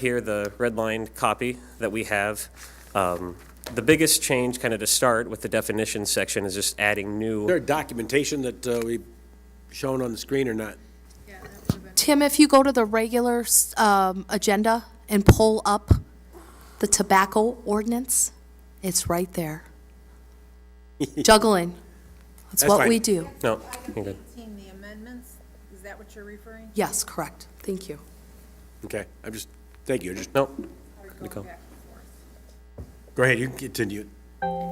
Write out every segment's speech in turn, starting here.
here the redlined copy that we have. The biggest change, kind of to start with the definition section, is just adding Is there new. documentation that we've shown on the screen or not? Tim, if you go to the regular agenda and pull up the tobacco ordinance, it's right there. Juggling. That's That's what fine. we do. No, you're good. 18, the amendments, is that what you're referring to? Yes, correct. Thank you. Okay, thank you, just, No. Or going Nicole. back and forth? go ahead, you can continue.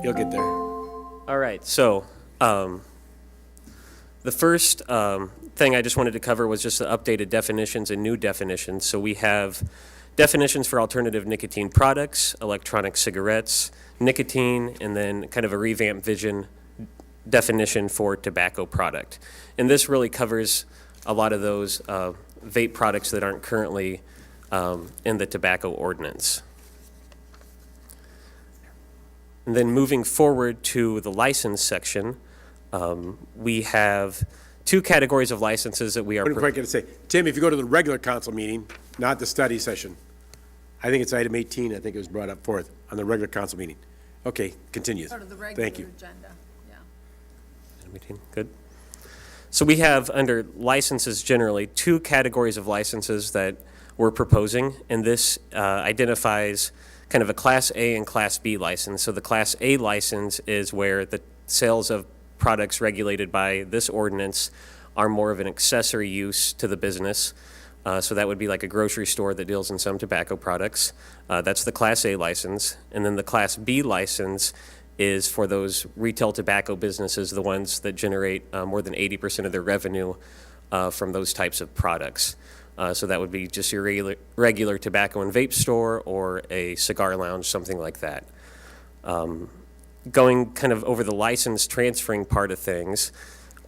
You'll get there. All right, so the first thing I just wanted to cover was just the updated definitions and new definitions. So we have definitions for alternative nicotine products, electronic cigarettes, nicotine, and then kind of a revamped vision definition for tobacco product. And this really covers a lot of those vape products that aren't currently in the tobacco ordinance. And then moving forward to the license section, we have two categories of licenses that we are. I'm quite going to say, Tim, if you go to the regular council meeting, not the study session, I think it's item 18, I think it was brought up forth on the regular council meeting. Okay, continue. Go to the Thank regular you. agenda, yeah. Good. So we have, under licenses generally, two categories of licenses that we're proposing, and this identifies kind of a Class A and Class B license. So the Class A license is where the sales of products regulated by this ordinance are more of an accessory use to the business. So that would be like a grocery store that deals in some tobacco products. That's the Class A license. And then the Class B license is for those retail tobacco businesses, the ones that generate more than 80% of their revenue from those types of products. So that would be just your regular tobacco and vape store or a cigar lounge, something like that. Going kind of over the license transferring part of things,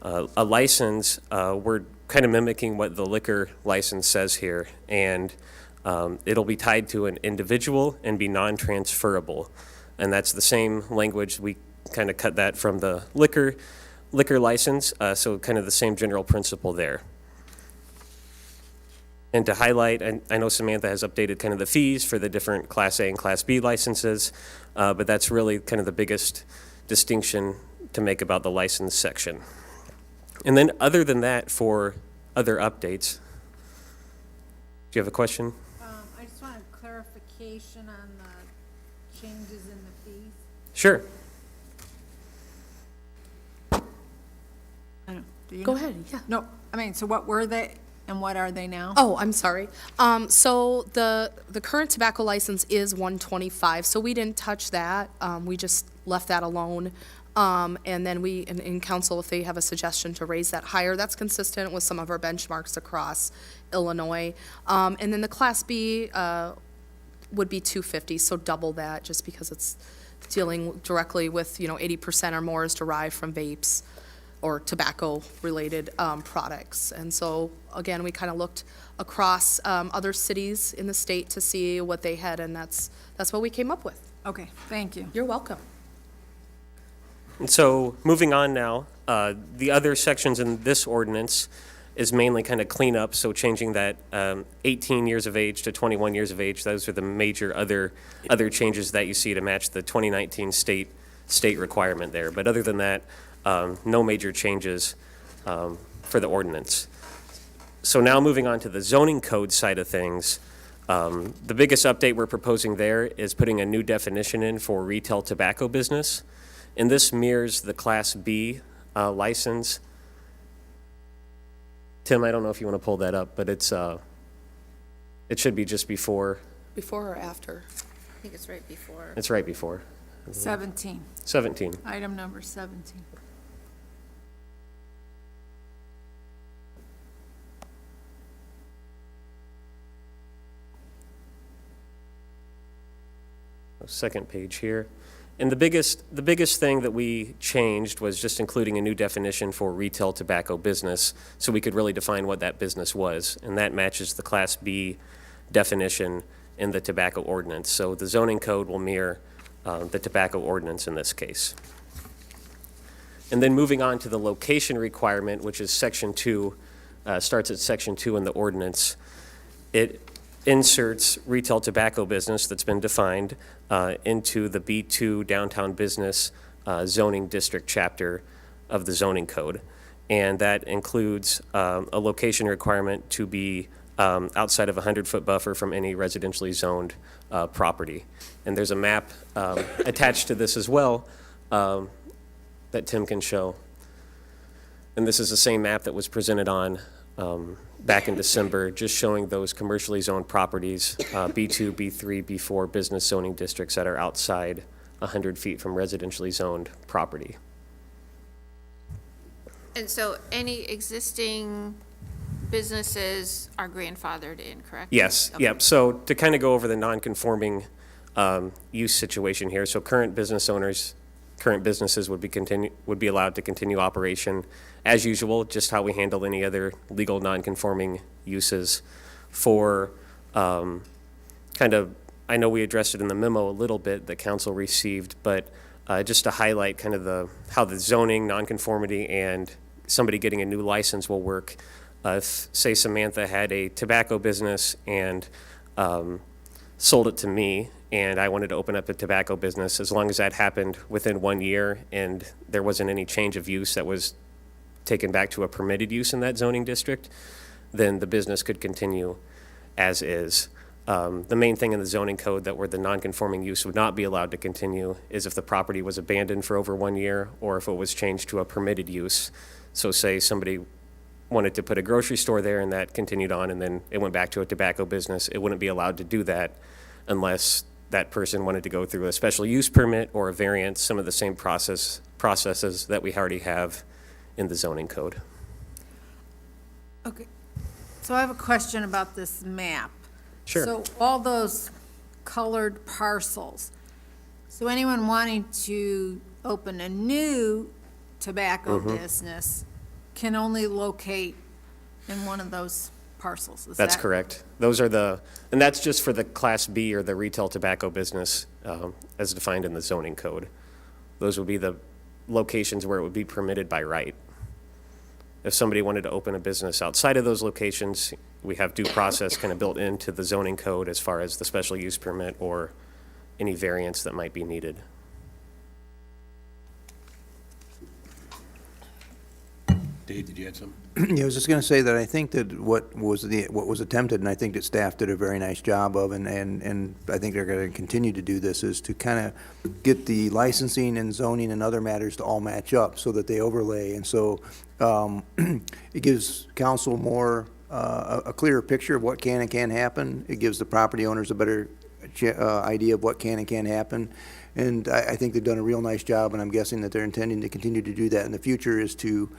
a license, we're kind of mimicking what the liquor license says here, and it'll be tied to an individual and be non-transferable. And that's the same language. We kind of cut that from the liquor license, so kind of the same general principle there. And to highlight, I know Samantha has updated kind of the fees for the different Class A and Class B licenses, but that's really kind of the biggest distinction to make about the license section. And then other than that, for other updates, do you have a question? I just want a clarification on the changes in the fees. Sure. Do you Go know? ahead, yeah. No, I mean, so what were they and what are they now? Oh, I'm sorry. So the current tobacco license is $125, so we didn't touch that. We just left that alone. And then in council, if they have a suggestion to raise that higher, that's consistent with some of our benchmarks across Illinois. And then the Class B would be $250, so double that, just because it's dealing directly with, 80% or more is derived from vapes or tobacco-related products. And so, again, we kind of looked across other cities in the state to see what they had, and that's what we came up with. Okay, thank you. You're welcome. And so moving on now, the other sections in this ordinance is mainly kind of cleanup, so changing that 18 years of age to 21 years of age. Those are the major other changes that you see to match the 2019 state requirement there. But other than that, no major changes for the ordinance. So now moving on to the zoning code side of things, the biggest update we're proposing there is putting a new definition in for retail tobacco business. And this mirrors the Class B license. Tim, I don't know if you want to pull that up, but it should be just before. Before or after? I think it's right before. It's right before. 17, 17. item number 17. Second page here. And the biggest thing that we changed was just including a new definition for retail tobacco business, so we could really define what that business was. And that matches the Class B definition in the tobacco ordinance. So the zoning code will mirror the tobacco ordinance in this case. And then moving on to the location requirement, which is Section 2, starts at Section 2 in the ordinance. It inserts retail tobacco business that's been defined into the B2 downtown business zoning district chapter of the zoning code. And that includes a location requirement to be outside of a 100-foot buffer from any residentially zoned property. And there's a map attached to this as well that Tim can show. And this is the same map that was presented on back in December, just showing those commercially zoned properties, B2, B3, B4 business zoning districts that are outside 100 feet from residentially zoned property. And so any existing businesses are grandfathered in, correct? Yes, Okay. yep. So to kind of go over the non-conforming use situation here, so current business owners, current businesses would be allowed to continue operation as usual, just how we handle any other legal non-conforming uses. For kind of, I know we addressed it in the memo a little bit that council received, but just to highlight kind of how the zoning, non-conformity, and somebody getting a new license will work. If, say, Samantha had a tobacco business and sold it to me, and I wanted to open up a tobacco business, as long as that happened within 1 year and there wasn't any change of use that was taken back to a permitted use in that zoning district, then the business could continue as is. The main thing in the zoning code that where the non-conforming use would not be allowed to continue is if the property was abandoned for over 1 year or if it was changed to a permitted use. So say somebody wanted to put a grocery store there and that continued on and then it went back to a tobacco business, it wouldn't be allowed to do that unless that person wanted to go through a special use permit or a variance, some of the same processes that we already have in the zoning code. Okay, so I have a question about this map. Sure. So all those colored parcels, so anyone wanting to open a new tobacco business can only locate in one of those parcels, is That's that- correct. Those are and that's just for the Class B or the retail tobacco business as defined in the zoning code. Those would be the locations where it would be permitted by right. If somebody wanted to open a business outside of those locations, we have due process kind of built into the zoning code as far as the special use permit or any variance that might be needed. Dave, did you add something? Yeah, I was just going to say that I think that what was attempted, and I think that staff did a very nice job of, and I think they're going to continue to do this, is to kind of get the licensing and zoning and other matters to all match up so that they overlay. And so it gives council more, a clearer picture of what can and can't happen. It gives the property owners a better idea of what can and can't happen. And I think they've done a real nice job, and I'm guessing that they're intending to continue to do that in the future, is to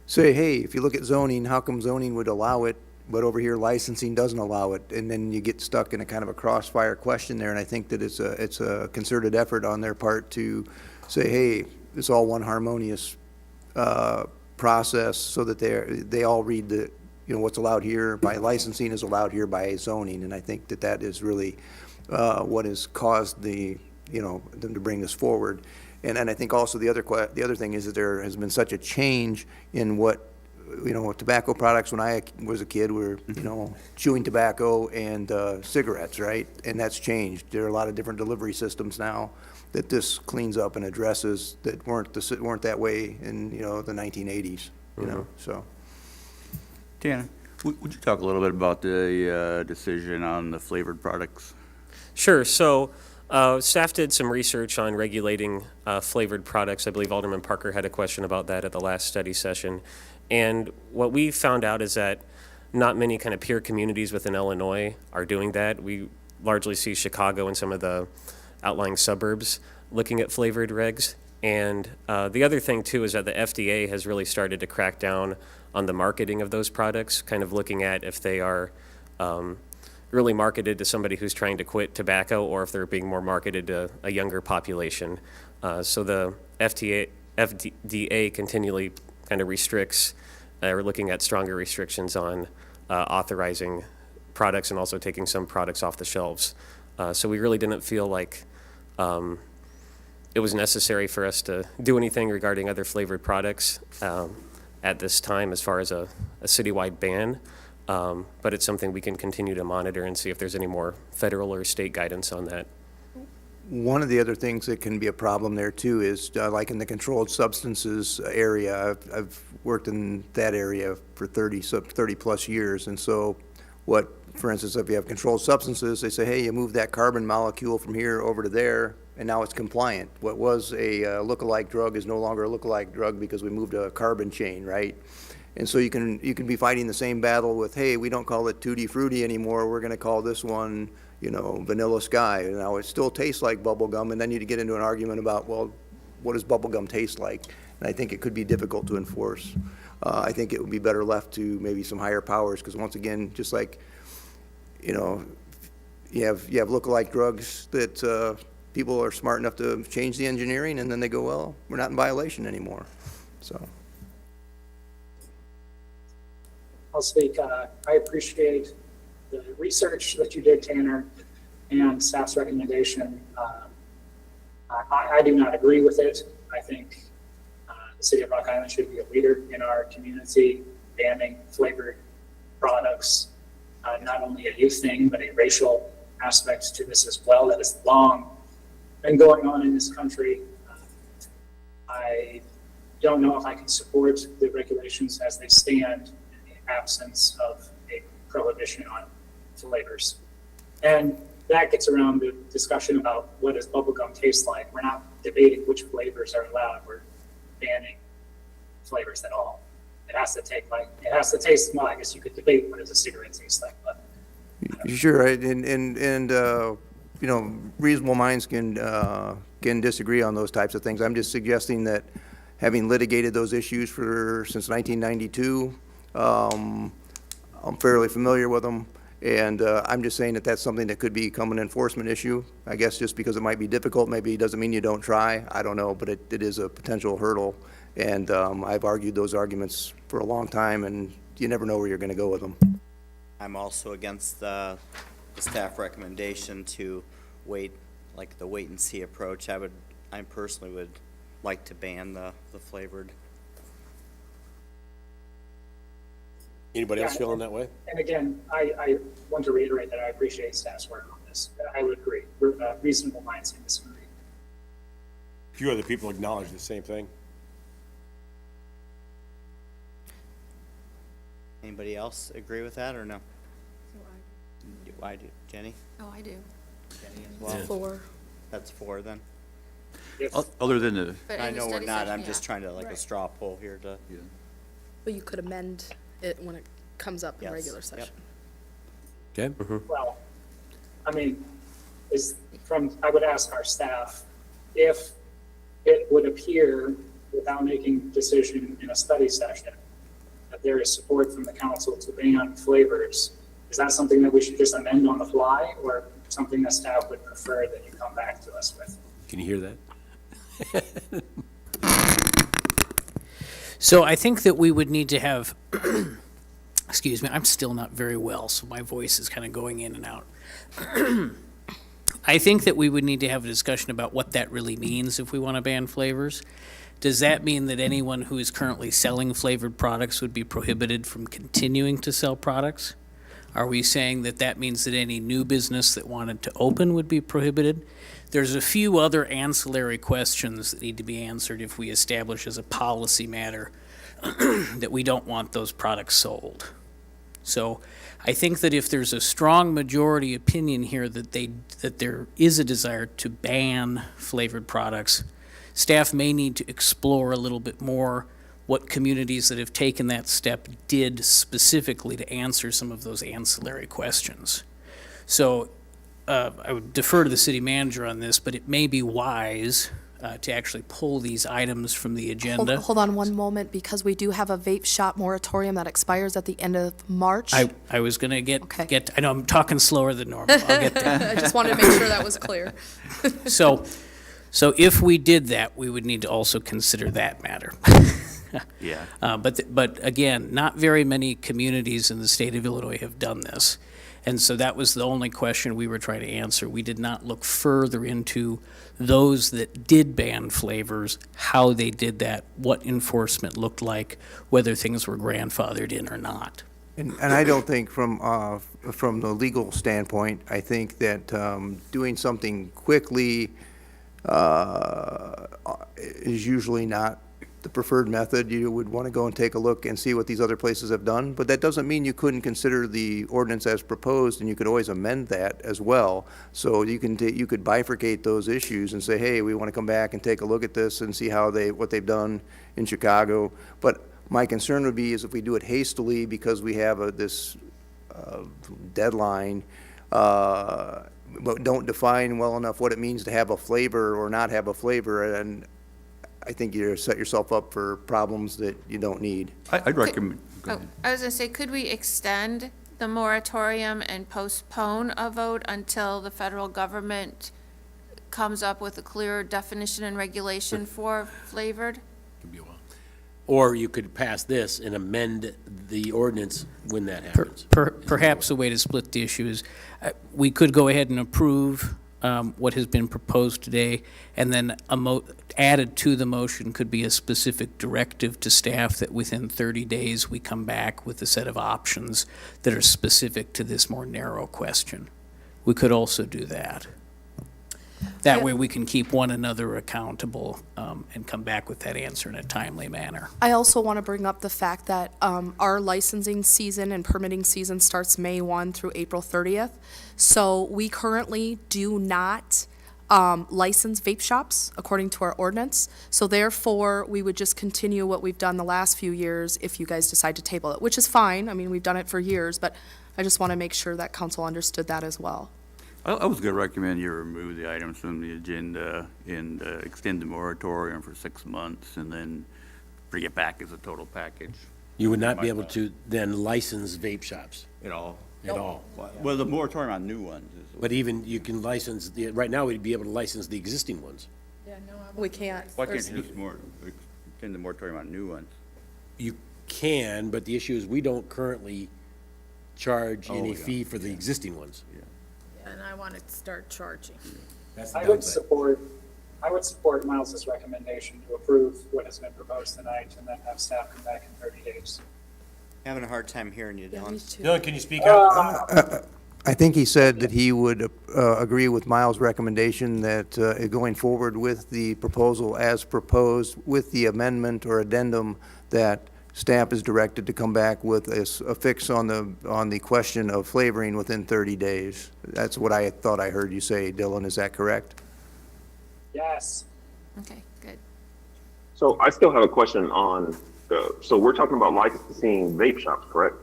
say, hey, if you look at zoning, how come zoning would allow it, but over here licensing doesn't allow it? And then you get stuck in a kind of a crossfire question there, and I think that it's a concerted effort on their part to say, hey, it's all one harmonious process so that they all read the, what's allowed here by licensing is allowed here by zoning, and I think that that is really what has caused them to bring this forward. And I think also the other thing is that there has been such a change in what, tobacco products when I was a kid were, chewing tobacco and cigarettes, right? And that's changed. There are a lot of different delivery systems now that this cleans up and addresses that weren't that way in, the 1980s, so. Tana, would you talk a little bit about the decision on the flavored products? Sure. So staff did some research on regulating flavored products. I believe Alderman Parker had a question about that at the last study session. And what we found out is that not many kind of peer communities within Illinois are doing that. We largely see Chicago and some of the outlying suburbs looking at flavored regs. And the other thing, too, is that the FDA has really started to crack down on the marketing of those products, kind of looking at if they are really marketed to somebody who's trying to quit tobacco or if they're being more marketed to a younger population. So the FDA continually kind of restricts, or looking at stronger restrictions on authorizing products and also taking some products off the shelves. So we really didn't feel like it was necessary for us to do anything regarding other flavored products at this time as far as a citywide ban. But it's something we can continue to monitor and see if there's any more federal or state guidance on that. One of the other things that can be a problem there too is, like in the controlled substances area, I've worked in that area for 30-plus years, and so what, for instance, if you have controlled substances, they say, hey, you move that carbon molecule from here over to there, and now it's compliant. What was a look-alike drug is no longer a look-alike drug because we moved a carbon chain, right? And so you can be fighting the same battle with, hey, we don't call it Tutti Frutti anymore, we're going to call this one, Vanilla Sky. Now, it still tastes like bubble gum, and then you get into an argument about, well, what does bubble gum taste like? And I think it could be difficult to enforce. I think it would be better left to maybe some higher powers, because once again, just like, you have look-alike drugs that people are smart enough to change the engineering, and then they go, well, we're not in violation anymore, so. I'll speak. I appreciate the research that you did, Tanner, and staff's recommendation. I do not agree with it. I think the city of Rock Island should be a leader in our community, banning flavored products, not only a youth thing, but a racial aspect to this as well that has long been going on in this country. I don't know if I can support the regulations as they stand in the absence of a prohibition on flavors. And that gets around the discussion about what does bubblegum taste like. We're not debating which flavors are allowed. We're banning flavors at all. It has to taste, well, I guess you could debate what does a cigarette taste like, but. Sure, right, and reasonable minds can disagree on those types of things. I'm just suggesting that, having litigated those issues since 1992, I'm fairly familiar with them, and I'm just saying that that's something that could become an enforcement issue. I guess just because it might be difficult, maybe it doesn't mean you don't try. I don't know, but it is a potential hurdle, and I've argued those arguments for a long time, and you never know where you're going to go with them. I'm also against the staff recommendation to wait and see approach. I personally would like to ban the flavored. Anybody else feeling that way? And again, I want to reiterate that I appreciate staff's work on this. I would agree. Reasonable minds can disagree. Few other people acknowledge the same thing. Anybody else agree with that or no? I do. Jenny? Oh, I do. Jenny as well? 4. That's 4 then. If, Other than the, But I in the know we're study not, session, I'm yeah. just trying to a straw poll here to. But you could amend it when it comes up in Yes. regular Yep. session. Okay? well, I mean, I would ask our staff if it would appear, without making a decision in a study session, that there is support from the council to ban flavors. Is that something that we should just amend on the fly, or something that staff would prefer that you come back to us with? Can you hear that? So I think that we would need to have, excuse me, I'm still not very well, so my voice is kind of going in and out. I think that we would need to have a discussion about what that really means if we want to ban flavors. Does that mean that anyone who is currently selling flavored products would be prohibited from continuing to sell products? Are we saying that that means that any new business that wanted to open would be prohibited? There's a few other ancillary questions that need to be answered if we establish as a policy matter that we don't want those products sold. So I think that if there's a strong majority opinion here that there is a desire to ban flavored products, staff may need to explore a little bit more what communities that have taken that step did specifically to answer some of those ancillary questions. So I would defer to the city manager on this, but it may be wise to actually pull these items from the agenda. Hold on one moment, because we do have a vape shop moratorium that expires at the end of March. I was going to Okay. get, I know I'm talking slower than normal. I'll get there. I just wanted to make sure that was clear. So if we did that, we would need to also consider that matter. yeah. But again, not very many communities in the state of Illinois have done this. And so that was the only question we were trying to answer. We did not look further into those that did ban flavors, how they did that, what enforcement looked like, whether things were grandfathered in or not. And I don't think from the legal standpoint, I think that doing something quickly is usually not the preferred method. You would want to go and take a look and see what these other places have done, but that doesn't mean you couldn't consider the ordinance as proposed, and you could always amend that as well. So you could bifurcate those issues and say, hey, we want to come back and take a look at this and see what they've done in Chicago. But my concern would be is if we do it hastily because we have this deadline, but don't define well enough what it means to have a flavor or not have a flavor, and I think you set yourself up for problems that you don't need. I'd recommend, go Oh, ahead. I was gonna say, could we extend the moratorium and postpone a vote until the federal government comes up with a clearer definition and regulation for flavored? Could be a while. Or you could pass this and amend the ordinance when that happens. Perhaps a way to split the issue is, we could go ahead and approve what has been proposed today, and then added to the motion could be a specific directive to staff that within 30 days, we come back with a set of options that are specific to this more narrow question. We could also do that. That way, we can keep one another accountable and come back with that answer in a timely manner. I also want to bring up the fact that our licensing season and permitting season starts May 1 through April 30th. So we currently do not license vape shops according to our ordinance. So therefore, we would just continue what we've done the last few years if you guys decide to table it, which is fine. I mean, we've done it for years, but I just want to make sure that council understood that as well. I was going to recommend you remove the items from the agenda and extend the moratorium for 6 months and then bring it back as a total package. You would not be able to then license vape shops At all? at all. Well, the moratorium on new ones is. But even you can license, right now, we'd be able to license the existing ones. We can't. Why can't you just extend the moratorium on new ones? You can, but the issue is we don't currently charge any yeah. fee for the existing ones. And I want to start charging. That's the I would downside. support Miles's recommendation to approve what has been proposed tonight and then have staff come back in 30 days. Having a hard time hearing you, Dylan. Dylan, can you speak up? I think he said that he would agree with Miles' recommendation that going forward with the proposal as proposed, with the amendment or addendum, that staff is directed to come back with a fix on the question of flavoring within 30 days. That's what I thought I heard you say, Dylan. Is that correct? Yes. Okay, good. So I still have a question on so we're talking about licensing vape shops, correct?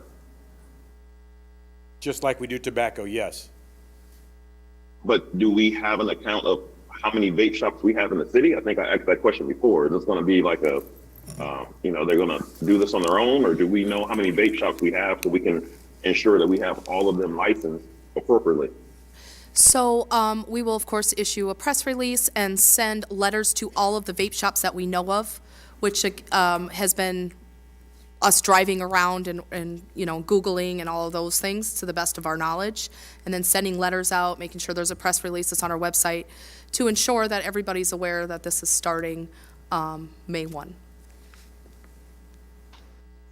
Just like we do tobacco, yes. But do we have an account of how many vape shops we have in the city? I think I asked that question before. Is this going to be like they're going to do this on their own, or do we know how many vape shops we have so we can ensure that we have all of them licensed appropriately? So we will, of course, issue a press release and send letters to all of the vape shops that we know of, which has been us driving around and Googling and all of those things to the best of our knowledge, and then sending letters out, making sure there's a press release that's on our website to ensure that everybody's aware that this is starting May 1.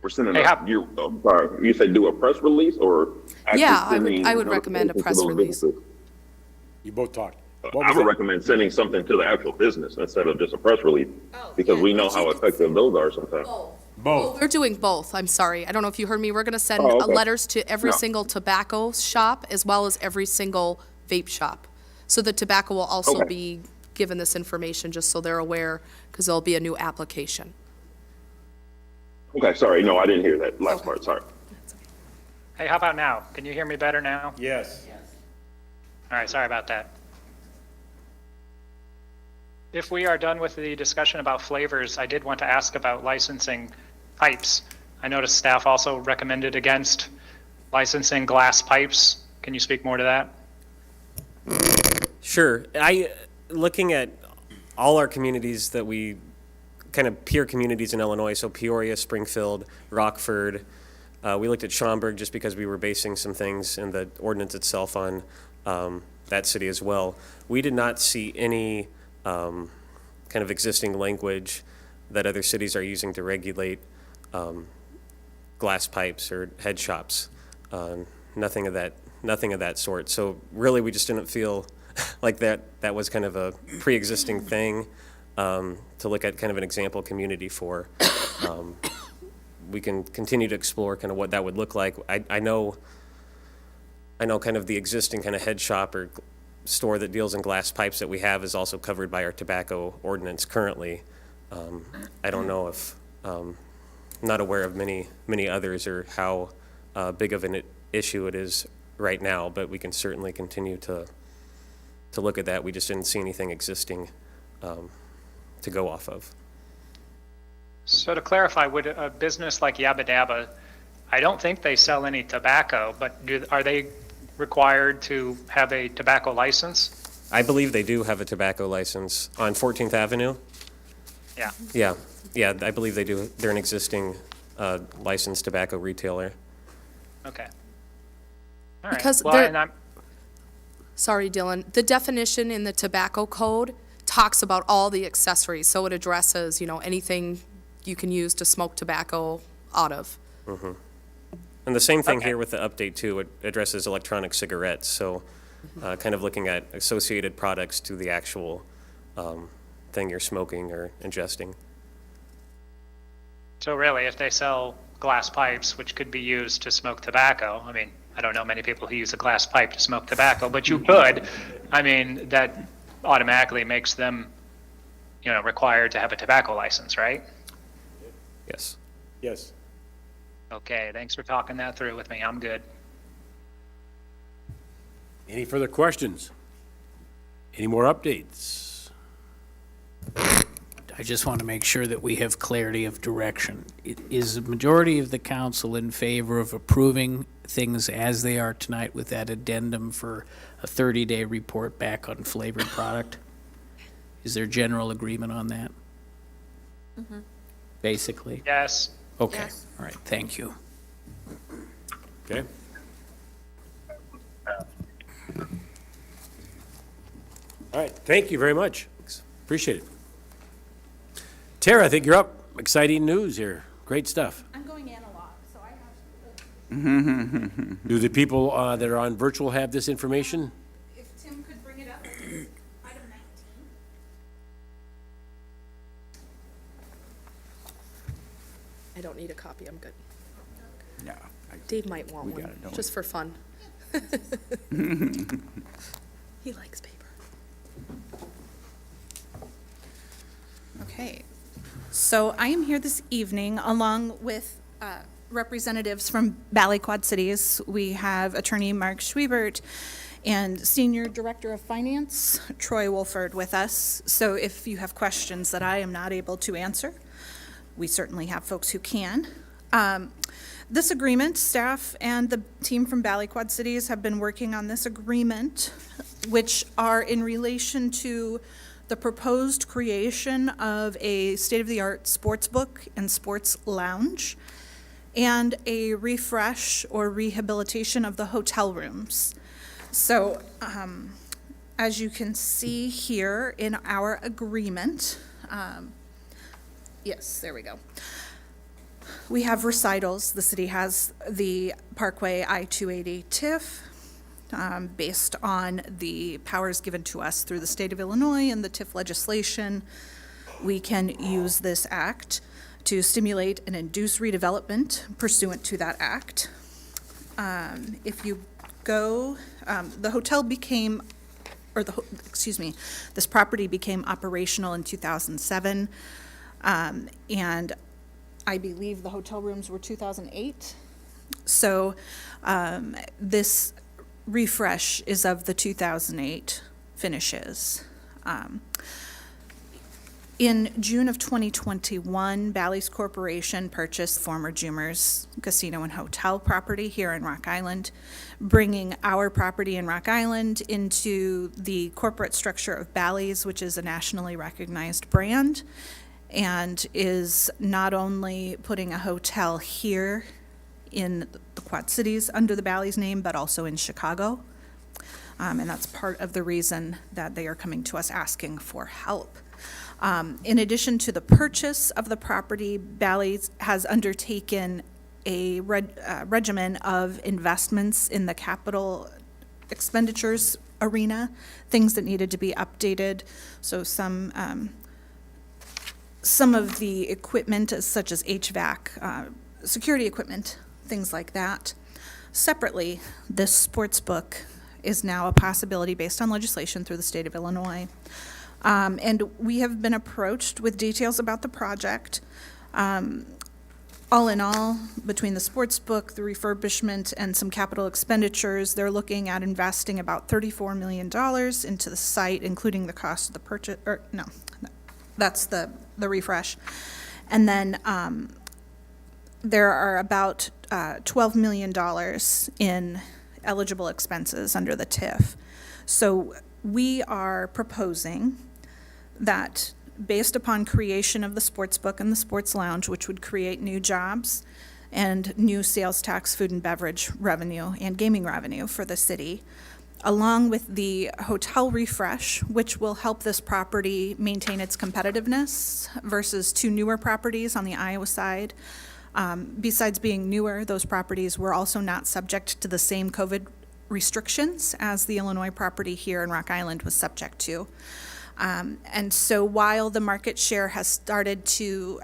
We're sending Hey, you said do a press release or? actually Yeah, sending I would recommend a notifications to press those release. businesses? You both talked. What I was would that? recommend sending something to the actual business instead of just a press release, because we know how effective those are sometimes. Both. We're doing both. I'm sorry. I don't know if you heard me. We're going to send Oh, okay. letters to every No. single tobacco shop as well as every single vape shop. So the tobacco will also Okay. be given this information just so they're aware, because there'll be a new application. Okay, sorry, no, I didn't hear that last Okay. part, sorry. Hey, how about now? Can you hear me better now? Yes. All right, sorry about that. If we are done with the discussion about flavors, I did want to ask about licensing pipes. I noticed staff also recommended against licensing glass pipes. Can you speak more to that? Sure. Looking at all our communities that we, kind of peer communities in Illinois, so Peoria, Springfield, Rockford, we looked at Schaumburg just because we were basing some things in the ordinance itself on that city as well. We did not see any kind of existing language that other cities are using to regulate glass pipes or head shops. Nothing of that sort. So really, we just didn't feel like that was kind of a pre-existing thing to look at kind of an example community for. We can continue to explore kind of what that would look like. I know kind of the existing kind of head shop or store that deals in glass pipes that we have is also covered by our tobacco ordinance currently. I don't know if, not aware of many others or how big of an issue it is right now, but we can certainly continue to look at that. We just didn't see anything existing to go off of. So to clarify, would a business like Yabba Dabba, I don't think they sell any tobacco, but are they required to have a tobacco license? I believe they do have a tobacco license on 14th Avenue. Yeah. Yeah, I believe they do. They're an existing licensed tobacco retailer. Okay. All right. Because Well, there- and I'm, Sorry, Dylan. The definition in the tobacco code talks about all the accessories, so it addresses, anything you can use to smoke tobacco out of. And the same thing Okay. here with the update too, it addresses electronic cigarettes, so kind of looking at associated products to the actual thing you're smoking or ingesting. so really, if they sell glass pipes, which could be used to smoke tobacco, I mean, I don't know many people who use a glass pipe to smoke tobacco, but you could. I mean, that automatically makes them, required to have a tobacco license, right? Yes. Yes. Okay, thanks for talking that through with me. I'm good. Any further questions? Any more updates? I just want to make sure that we have clarity of direction. Is the majority of the council in favor of approving things as they are tonight with that addendum for a 30-day report back on flavored product? Is there general agreement on that? Basically? Yes. Okay, Yes. all right, thank you. Okay. All right, thank you very much. Appreciate it. Tara, I think you're up. Exciting news here. Great stuff. I'm going analog, so I have, Do the people that are on virtual have this information? if Tim could bring it up, item 19. I don't need a copy, I'm good. Yeah. Dave might want We got one, it, don't we? just for fun. He likes paper. Okay. So I am here this evening along with representatives from Valley Quad Cities. We have Attorney Mark Schwiebert and Senior Director of Finance, Troy Wolford, with us. So if you have questions that I am not able to answer, we certainly have folks who can. This agreement, staff and the team from Valley Quad Cities have been working on this agreement, which are in relation to the proposed creation of a state-of-the-art sports book and sports lounge, and a refresh or rehabilitation of the hotel rooms. So, as you can see here in our agreement, yes, there we go. We have recitals. The city has the Parkway I-280 TIF, based on the powers given to us through the state of Illinois and the TIF legislation. We can use this act to stimulate and induce redevelopment pursuant to that act. If you go, the hotel became, this property became operational in 2007, and I believe the hotel rooms were 2008. So this refresh is of the 2008 finishes. In June of 2021, Bally's Corporation purchased former Jumers Casino and Hotel property here in Rock Island, bringing our property in Rock Island into the corporate structure of Bally's, which is a nationally recognized brand, and is not only putting a hotel here in the Quad Cities under the Bally's name, but also in Chicago. And that's part of the reason that they are coming to us asking for help. In addition to the purchase of the property, Bally's has undertaken a regimen of investments in the capital expenditures arena, things that needed to be updated. So some of the equipment, such as HVAC, security equipment, things like that. Separately, this sports book is now a possibility based on legislation through the state of Illinois. And we have been approached with details about the project. All in all, between the sports book, the refurbishment, and some capital expenditures, they're looking at investing about $34 million into the site, including the cost of the purchase, or no, that's the refresh. And then there are about $12 million in eligible expenses under the TIF. So we are proposing that based upon creation of the sports book and the sports lounge, which would create new jobs and new sales tax, food and beverage revenue, and gaming revenue for the city, along with the hotel refresh, which will help this property maintain its competitiveness versus two newer properties on the Iowa side. Besides being newer, those properties were also not subject to the same COVID restrictions as the Illinois property here in Rock Island was subject to. And so while the market share has started to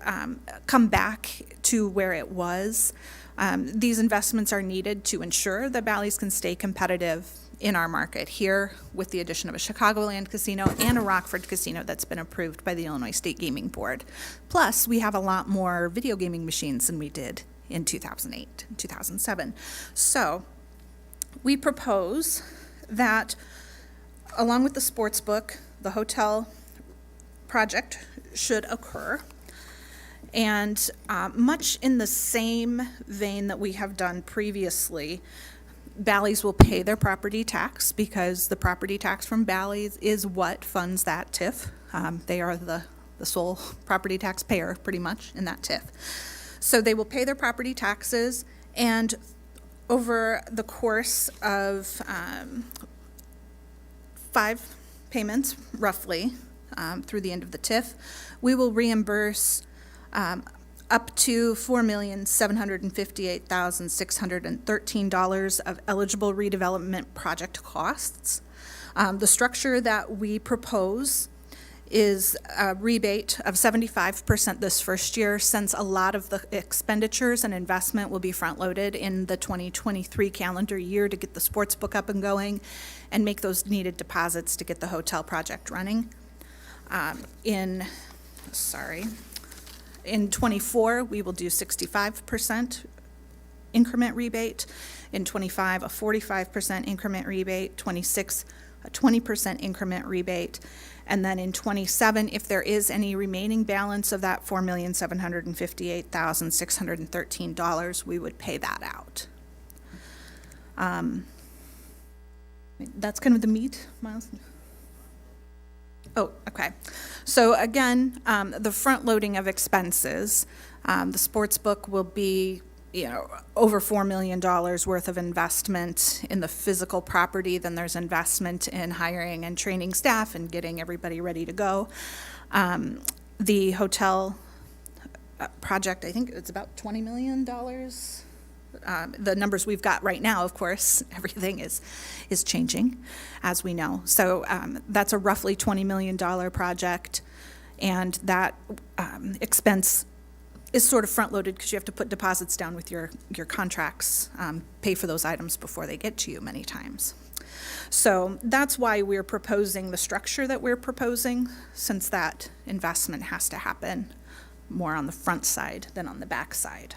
come back to where it was, these investments are needed to ensure that Bally's can stay competitive in our market here with the addition of a Chicagoland casino and a Rockford casino that's been approved by the Illinois State Gaming Board. Plus, we have a lot more video gaming machines than we did in 2008, 2007. So we propose that along with the sports book, the hotel project should occur. And much in the same vein that we have done previously, Bally's will pay their property tax because the property tax from Bally's is what funds that TIF. They are the sole property tax payer pretty much in that TIF. So they will pay their property taxes, and over the course of 5 payments, roughly, through the end of the TIF, we will reimburse up to $4,758,613 of eligible redevelopment project costs. The structure that we propose is a rebate of 75% this first year, since a lot of the expenditures and investment will be front-loaded in the 2023 calendar year to get the sports book up and going and make those needed deposits to get the hotel project running. In 24, we will do 65% increment rebate. In 25, a 45% increment rebate. 26, a 20% increment rebate. And then in 27, if there is any remaining balance of that $4,758,613, we would pay that out. That's kind of the meat, Miles? Oh, okay. So again, the front loading of expenses, the sports book will be, over $4 million worth of investment in the physical property. Then there's investment in hiring and training staff and getting everybody ready to go. The hotel project, I think it's about $20 million. The numbers we've got right now, of course, everything is changing, as we know. So that's a roughly $20 million project, and that expense is sort of front-loaded because you have to put deposits down with your contracts, pay for those items before they get to you many times. So that's why we're proposing the structure that we're proposing, since that investment has to happen more on the front side than on the back side.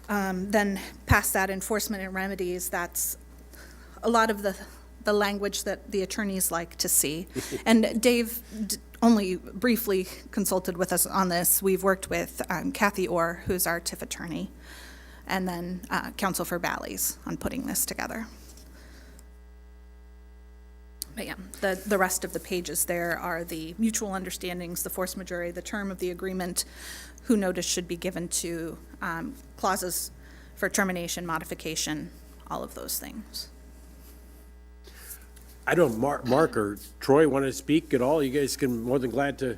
Then past that, enforcement and remedies, that's a lot of the language that the attorneys like to see. And Dave only briefly consulted with us on this. We've worked with Kathy Orr, who's our TIF attorney, and then Counsel for Bally's on putting this together. But yeah, the rest of the pages there are the mutual understandings, the force majeure, the term of the agreement, who notice should be given to, clauses for termination, modification, all of those things. I don't, Mark or Troy want to speak at all? You guys can, more than glad to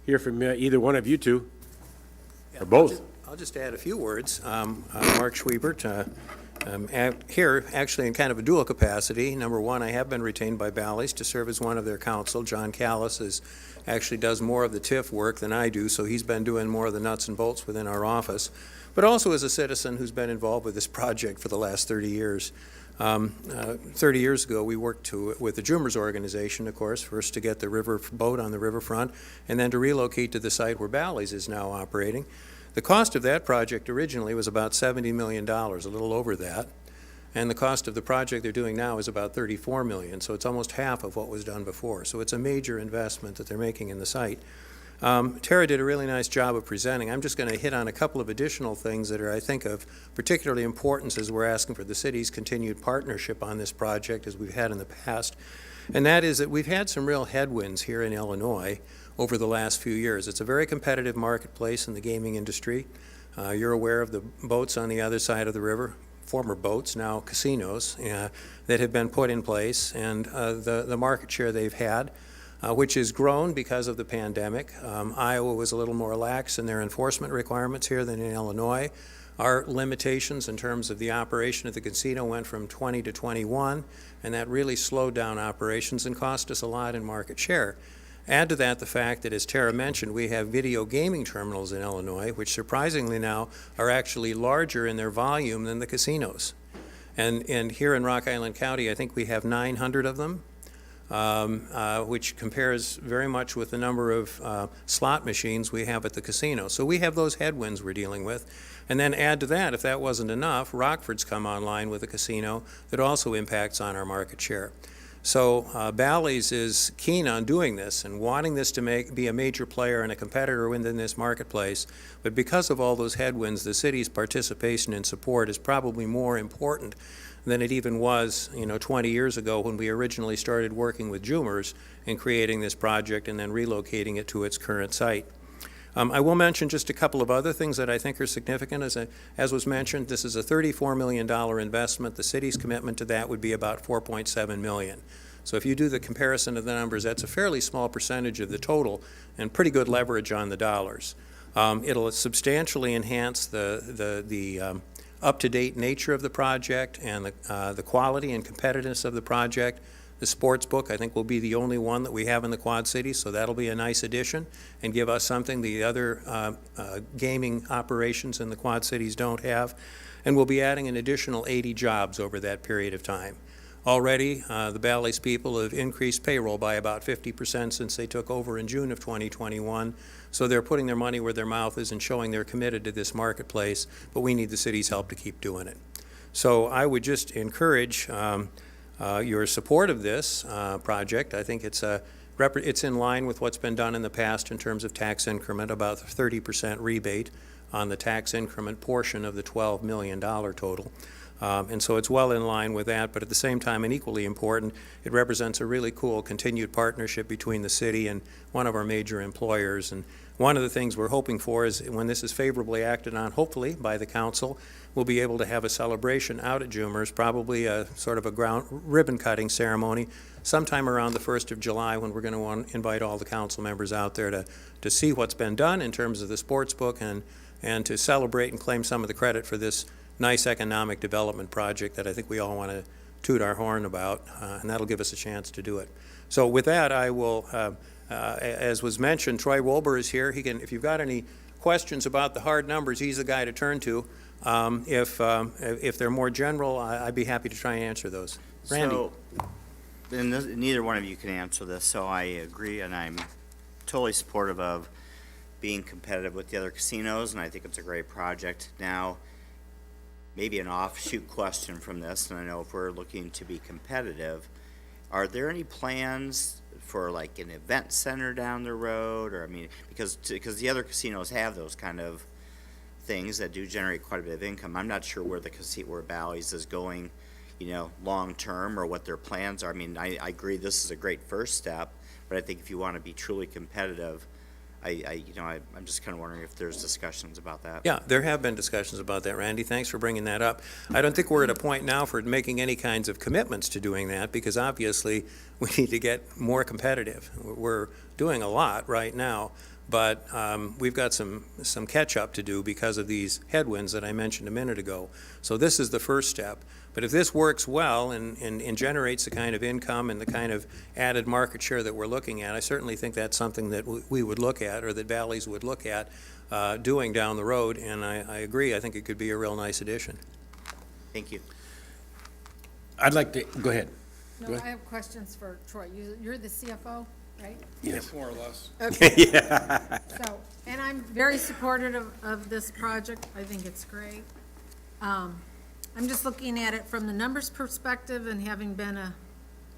hear from either one of you two, or both. I'll just add a few words. Mark Schwiebert, here actually in kind of a dual capacity. Number one, I have been retained by Bally's to serve as one of their counsel. John Callis actually does more of the TIF work than I do, so he's been doing more of the nuts and bolts within our office, but also as a citizen who's been involved with this project for the last 30 years. 30 years ago, we worked with the Jumers organization, of course, first to get the river boat on the riverfront, and then to relocate to the site where Bally's is now operating. The cost of that project originally was about $70 million, a little over that, and the cost of the project they're doing now is about $34 million, so it's almost half of what was done before. So it's a major investment that they're making in the site. Tara did a really nice job of presenting. I'm just going to hit on a couple of additional things that are, I think, of particularly importance as we're asking for the city's continued partnership on this project as we've had in the past. And that is that we've had some real headwinds here in Illinois over the last few years. It's a very competitive marketplace in the gaming industry. You're aware of the boats on the other side of the river, former boats, now casinos, that have been put in place, and the market share they've had, which has grown because of the pandemic. Iowa was a little more lax in their enforcement requirements here than in Illinois. Our limitations in terms of the operation of the casino went from 20 to 21, and that really slowed down operations and cost us a lot in market share. Add to that the fact that, as Tara mentioned, we have video gaming terminals in Illinois, which surprisingly now are actually larger in their volume than the casinos. And here in Rock Island County, I think we have 900 of them. Which compares very much with the number of slot machines we have at the casino. So we have those headwinds we're dealing with. And then add to that, if that wasn't enough, Rockford's come online with a casino that also impacts on our market share. So Bally's is keen on doing this and wanting this to be a major player and a competitor within this marketplace. But because of all those headwinds, the city's participation and support is probably more important than it even was, 20 years ago when we originally started working with Jumers in creating this project and then relocating it to its current site. I will mention just a couple of other things that I think are significant. As was mentioned, this is a $34 million investment. The city's commitment to that would be about $4.7 million. So if you do the comparison of the numbers, that's a fairly small percentage of the total and pretty good leverage on the dollars. It'll substantially enhance the up-to-date nature of the project and the quality and competitiveness of the project. The sports book, I think, will be the only one that we have in the Quad Cities, so that'll be a nice addition and give us something the other gaming operations in the Quad Cities don't have. And we'll be adding an additional 80 jobs over that period of time. Already, the Bally's people have increased payroll by about 50% since they took over in June of 2021. So they're putting their money where their mouth is and showing they're committed to this marketplace, but we need the city's help to keep doing it. So I would just encourage your support of this project. I think it's in line with what's been done in the past in terms of tax increment, about 30% rebate on the tax increment portion of the $12 million total. And so it's well in line with that, but at the same time, and equally important, it represents a really cool continued partnership between the city and one of our major employers. And one of the things we're hoping for is when this is favorably acted on, hopefully by the council, we'll be able to have a celebration out at Jumers, probably a sort of a ribbon cutting ceremony sometime around the 1st of July when we're going to want to invite all the council members out there to see what's been done in terms of the sports book and to celebrate and claim some of the credit for this nice economic development project that I think we all want to toot our horn about, and that'll give us a chance to do it. So with that, I will, as was mentioned, Troy Wolber is here. He can, if you've got any questions about the hard numbers, he's the guy to turn to. If they're more general, I'd be happy to try and answer those. Randy. So, and neither one of you can answer this, so I agree, and I'm totally supportive of being competitive with the other casinos, and I think it's a great project. Now, maybe an offshoot question from this, and I know if we're looking to be competitive, are there any plans for like an event center down the road? Or, I mean, because the other casinos have those kind of things that do generate quite a bit of income. I'm not sure where where Bally's is going, long term, or what their plans are. I mean, I agree this is a great first step, but I think if you want to be truly competitive, I'm just kind of wondering if there's discussions about that. Yeah, there have been discussions about that, Randy. Thanks for bringing that up. I don't think we're at a point now for making any kinds of commitments to doing that because obviously we need to get more competitive. We're doing a lot right now, but we've got some catch-up to do because of these headwinds that I mentioned a minute ago. So this is the first step. But if this works well and generates the kind of income and the kind of added market share that we're looking at, I certainly think that's something that we would look at, or that Bally's would look at doing down the road, and I agree, I think it could be a real nice addition. Thank you. I'd like to, go ahead. No, I have questions for Troy. You're the CFO, right? Yes. More or less. Okay. So, and I'm very supportive of this project. I think it's great. I'm just looking at it from the numbers perspective and having been a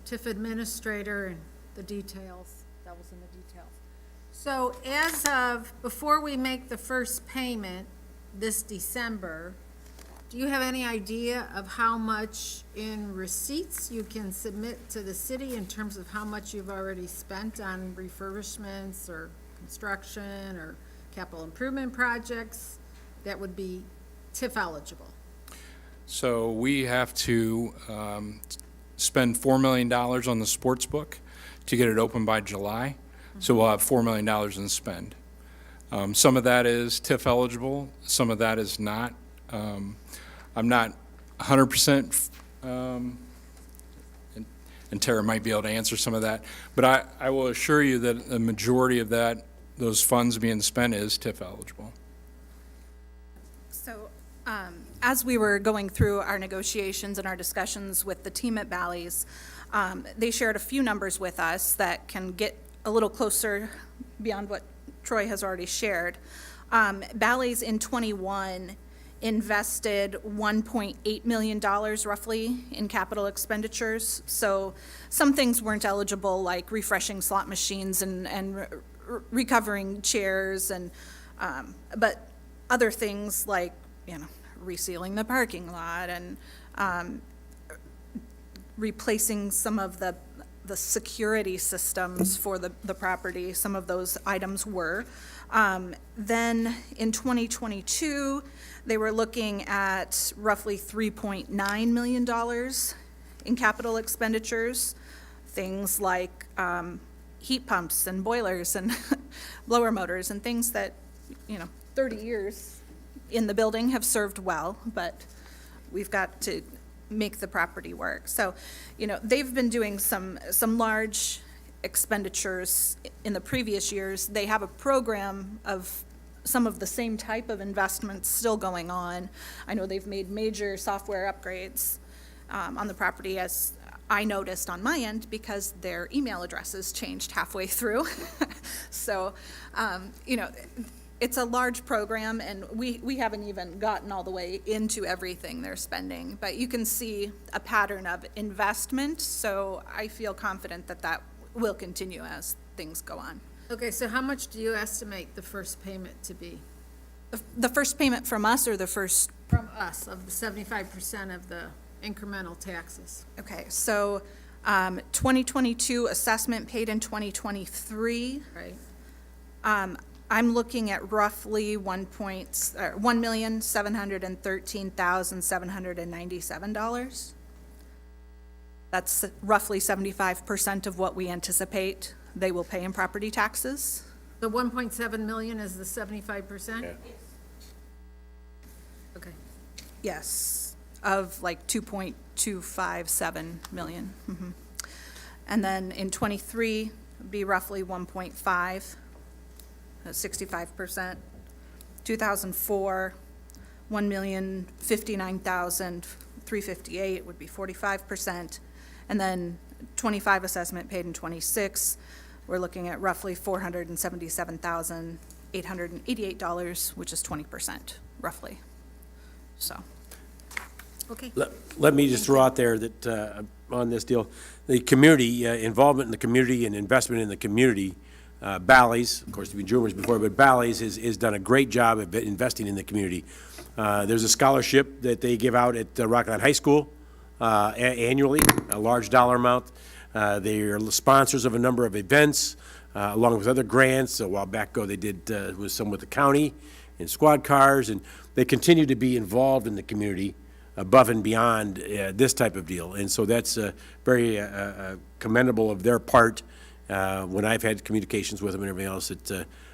TIF administrator and the details, that was in the details. So as of, before we make the first payment this December, do you have any idea of how much in receipts you can submit to the city in terms of how much you've already spent on refurbishments or construction or capital improvement projects that would be TIF eligible? So we have to spend $4 million on the sports book to get it open by July. So we'll have $4 million in spend. Some of that is TIF eligible, some of that is not. I'm not 100%, and Tara might be able to answer some of that, but I will assure you that the majority of that, those funds being spent is TIF eligible. So, as we were going through our negotiations and our discussions with the team at Bally's, they shared a few numbers with us that can get a little closer beyond what Troy has already shared. Bally's in '21 invested $1.8 million roughly in capital expenditures. So some things weren't eligible, like refreshing slot machines and recovering chairs, and but other things like, resealing the parking lot and replacing some of the security systems for the property, some of those items were. Then in 2022, they were looking at roughly $3.9 million in capital expenditures, things like heat pumps and boilers and blower motors and things that, 30 years in the building have served well, but we've got to make the property work. So, they've been doing some large expenditures in the previous years. They have a program of some of the same type of investments still going on. I know they've made major software upgrades on the property, as I noticed on my end, because their email addresses changed halfway through. So, it's a large program, and we haven't even gotten all the way into everything they're spending, but you can see a pattern of investment, so I feel confident that that will continue as things go on. Okay, so how much do you estimate the first payment to be? The first payment from us, or the first? From us, of the 75% of the incremental taxes. Okay, so 2022 assessment paid in 2023. Right. I'm looking at roughly $1,713,797. That's roughly 75% of what we anticipate they will pay in property taxes. The 1.7 million is the 75%? Yeah. Okay. Yes, of like 2.257 million. Mhm. And then in '23, be roughly 1.5, 65%. 2004, 1,059,358 would be 45%. And then 25 assessment paid in '26, we're looking at roughly $477,888, which is 20%, roughly. So, Okay. Let me just throw out there that, on this deal, the community, involvement in the community and investment in the community, Bally's, of course, there've been rumors before, but Bally's has done a great job of investing in the community. There's a scholarship that they give out at Rock Island High School annually, a large dollar amount. They are sponsors of a number of events, along with other grants. A while back ago, they did with some with the county and squad cars, and they continue to be involved in the community above and beyond this type of deal. And so that's very commendable of their part. When I've had communications with them and everything else,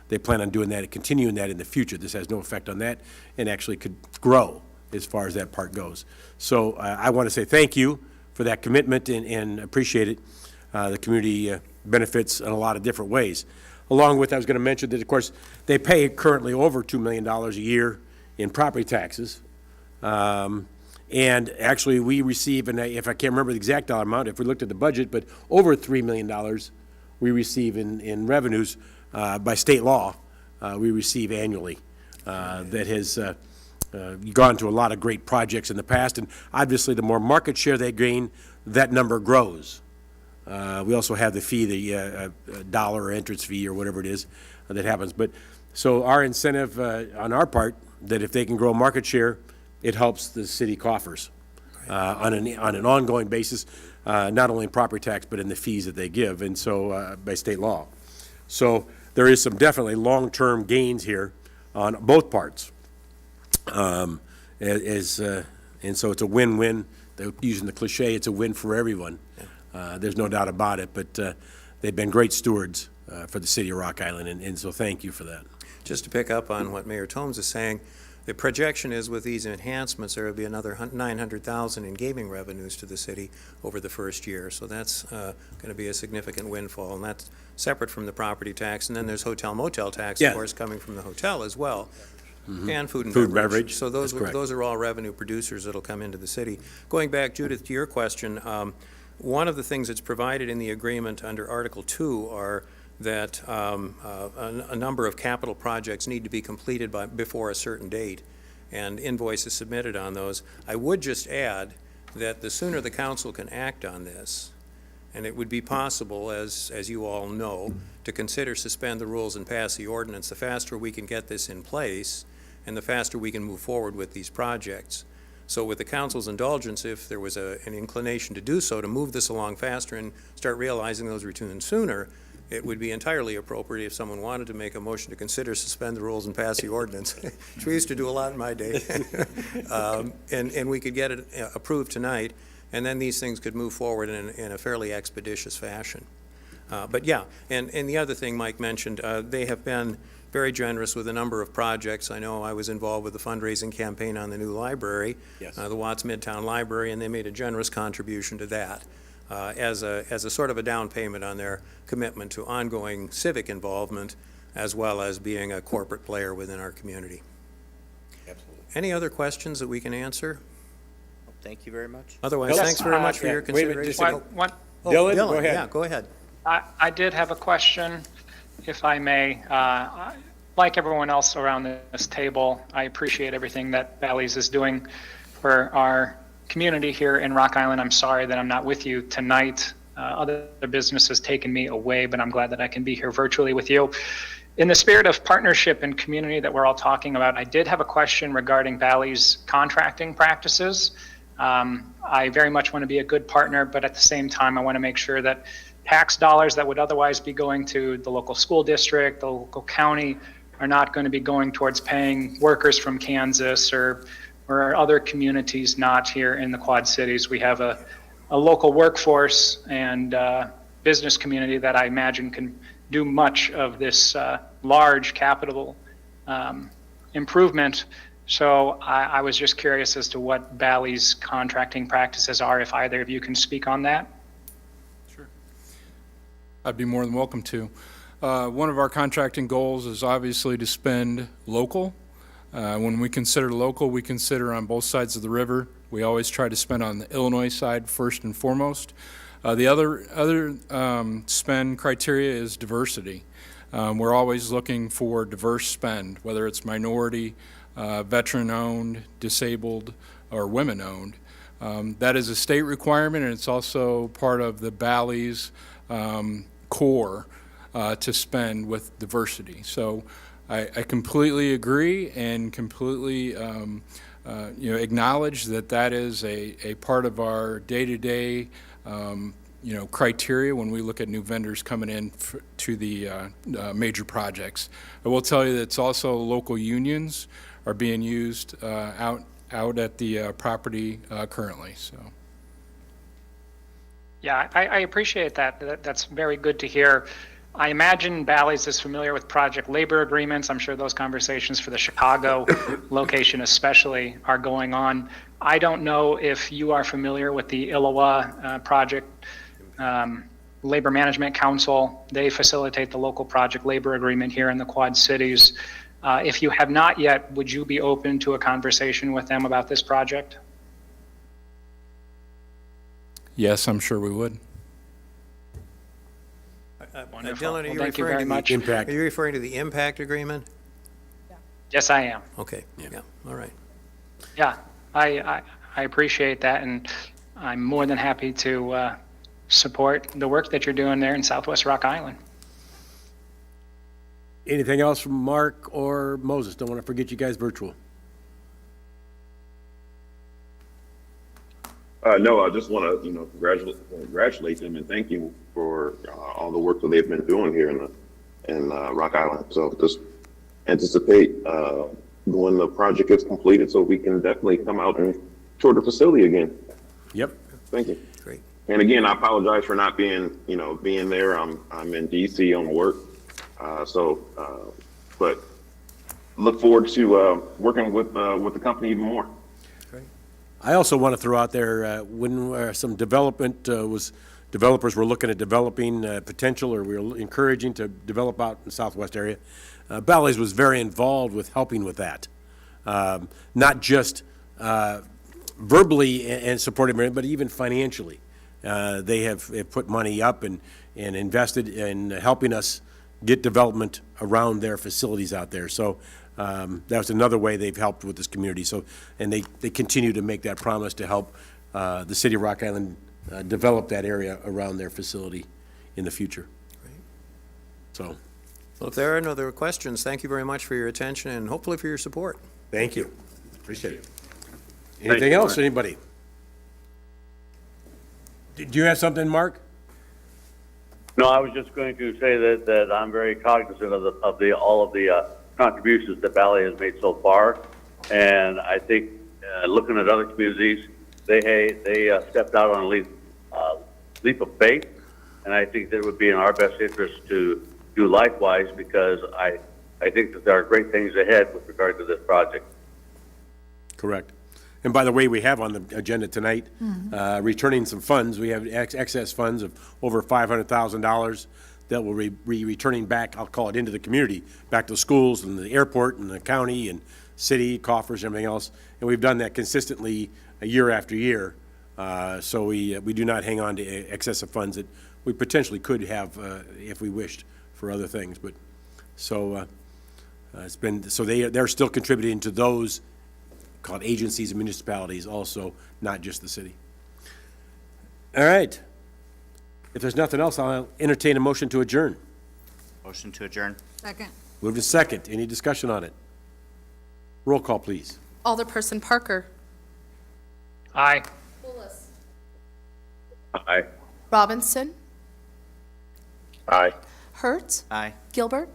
that they plan on doing that and continuing that in the future. This has no effect on that and actually could grow as far as that part goes. So I want to say thank you for that commitment and appreciate it. The community benefits in a lot of different ways. Along with, I was going to mention that, of course, they pay currently over $2 million a year in property taxes. And actually, we receive, and if I can't remember the exact dollar amount, if we looked at the budget, but over $3 million we receive in revenues by state law, we receive annually. That has gone to a lot of great projects in the past, and obviously, the more market share they gain, that number grows. We also have the fee, the dollar entrance fee or whatever it is that happens. But so our incentive on our part, that if they can grow market share, it helps the city coffers on an ongoing basis, not only in property tax, but in the fees that they give, and so by state law. So there is some definitely long-term gains here on both parts. And so it's a win-win. Using the cliche, it's a win for everyone. There's no doubt about it, but they've been great stewards for the city of Rock Island, and so thank you for that. Just to pick up on what Mayor Tomes is saying, the projection is with these enhancements, there will be another $900,000 in gaming revenues to the city over the first year. So that's going to be a significant windfall, and that's separate from the property tax. And then there's hotel motel tax, Yeah. of course, coming from the hotel as well. And food and Food and beverage. beverage, So that's correct. those are all revenue producers that'll come into the city. Going back, Judith, to your question, one of the things that's provided in the agreement under Article 2 are that a number of capital projects need to be completed before a certain date, and invoices submitted on those. I would just add that the sooner the council can act on this, and it would be possible, as you all know, to consider suspend the rules and pass the ordinance, the faster we can get this in place, and the faster we can move forward with these projects. So with the council's indulgence, if there was an inclination to do so, to move this along faster and start realizing those returns sooner, it would be entirely appropriate if someone wanted to make a motion to consider suspend the rules and pass the ordinance, which we used to do a lot in my day. And we could get it approved tonight, and then these things could move forward in a fairly expeditious fashion. But yeah, and the other thing Mike mentioned, they have been very generous with a number of projects. I know I was involved with the fundraising campaign on the new library, Yes. the Watts Midtown Library, and they made a generous contribution to that as a sort of a down payment on their commitment to ongoing civic involvement, as well as being a corporate player within our community. Absolutely. Any other questions that we can answer? Thank you very much. Otherwise, Yes. thanks very much for Yeah, your wait a minute, consideration. just One, Oh, Dylan, go ahead. Yeah, go ahead. I did have a question, if I may. Like everyone else around this table, I appreciate everything that Bally's is doing for our community here in Rock Island. I'm sorry that I'm not with you tonight. Other business has taken me away, but I'm glad that I can be here virtually with you. In the spirit of partnership and community that we're all talking about, I did have a question regarding Bally's contracting practices. I very much want to be a good partner, but at the same time, I want to make sure that tax dollars that would otherwise be going to the local school district, the local county, are not going to be going towards paying workers from Kansas or other communities not here in the Quad Cities. We have a local workforce and business community that I imagine can do much of this large capital improvement. So I was just curious as to what Bally's contracting practices are, if either of you can speak on that. I'd be more than welcome to. One of our contracting goals is obviously to spend local. When we consider local, we consider on both sides of the river. We always try to spend on the Illinois side first and foremost. The other spend criteria is diversity. We're always looking for diverse spend, whether it's minority, veteran-owned, disabled, or women-owned. That is a state requirement, and it's also part of the Bally's core to spend with diversity. So I completely agree and completely acknowledge that is a part of our day-to-day criteria when we look at new vendors coming in to the major projects. I will tell you that it's also local unions are being used out at the property currently. So. Yeah, I appreciate that. That's very good to hear. I imagine Bally's is familiar with project labor agreements. I'm sure those conversations for the Chicago location especially are going on. I don't know if you are familiar with the Iliwa project Labor Management Council. They facilitate the local project labor agreement here in the Quad Cities. If you have not yet, would you be open to a conversation with them about this project? Yes, I'm sure we would. Wonderful. Dylan, are Well, you thank you referring very to much. the, Impact. are you referring to the impact agreement? Yes, I am. Okay, yeah, all right. Yeah, I appreciate that, and I'm more than happy to support the work that you're doing there in Southwest Rock Island. Anything else from Mark or Moses? Don't want to forget you guys virtual. No, I just want to, congratulate them and thank you for all the work that they've been doing here in Rock Island. So just anticipate when the project is completed, so we can definitely come out and tour the facility again. Yep. Thank you. Great. And again, I apologize for not being there. I'm in DC on work, but look forward to working with the company even more. I also want to throw out there, when some developers were looking at developing potential, or we were encouraging to develop out in the Southwest area, Bally's was very involved with helping with that. Not just verbally and supporting, but even financially. They have put money up and invested in helping us get development around their facilities out there. So that was another way they've helped with this community. So, and they continue to make that promise to help the city of Rock Island develop that area around their facility in the future. So, Well, if there are no other questions, thank you very much for your attention and hopefully for your support. thank you. Appreciate it. Anything else, anybody? Do you have something, Mark? No, I was just going to say that I'm very cognizant of all of the contributions that Valley has made so far, and I think looking at other communities, they stepped out on a leap of faith, and I think that it would be in our best interest to do likewise, because I think that there are great things ahead with regard to this project. Correct. And by the way, we have on the agenda tonight, returning some funds. We have excess funds of over $500,000 that will be returning back, I'll call it, into the community, back to the schools and the airport and the county and city, coffers, everything else. And we've done that consistently year after year. So we do not hang on to excessive funds that we potentially could have if we wished for other things. But so it's been, so they're still contributing to those called agencies and municipalities also, not just the city. All right. If there's nothing else, I'll entertain a motion to adjourn. Motion to adjourn. Second. Moved to second. Any discussion on it? Roll call, please. Alderperson Parker. Aye. Pulis. Aye. Robinson. Aye. Hertz. Aye. Gilbert.